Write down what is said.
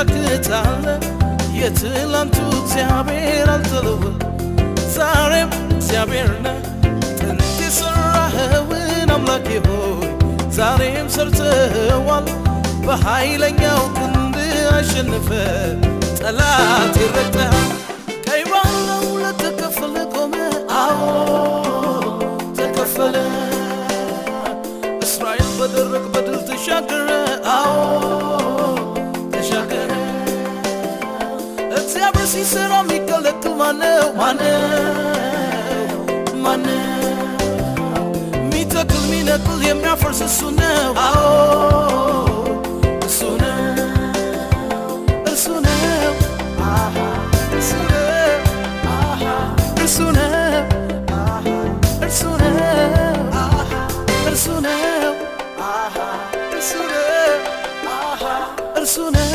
ታክታለ የትላንቱ እግዚአብሔር አልተለወጠ ዛሬም እግዚአብሔር ነህ ጥንት የሠራኸውን አምላኬ ሆይ ዛሬም ሰርተኸዋል በኃይለኛው ክንድ አሸንፈ ጠላት ይረግጠሃል ቀይ ባህር ለሁለት ተከፈለ ቆመ አዎ ተከፈለ እስራኤል በደረቅ በድል ተሻገረ አዎ ተሻገረ እግዚአብሔር ሲሠራ የሚከለክል ማነው ሚተክል ሚነቅል የሚያፈርስ እሱ ነው አዎ እሱ ነው እሱ ነው እሱ ነው እሱ ነው እሱ ነው እርሱ ነው እርሱ ነው እርሱ ነው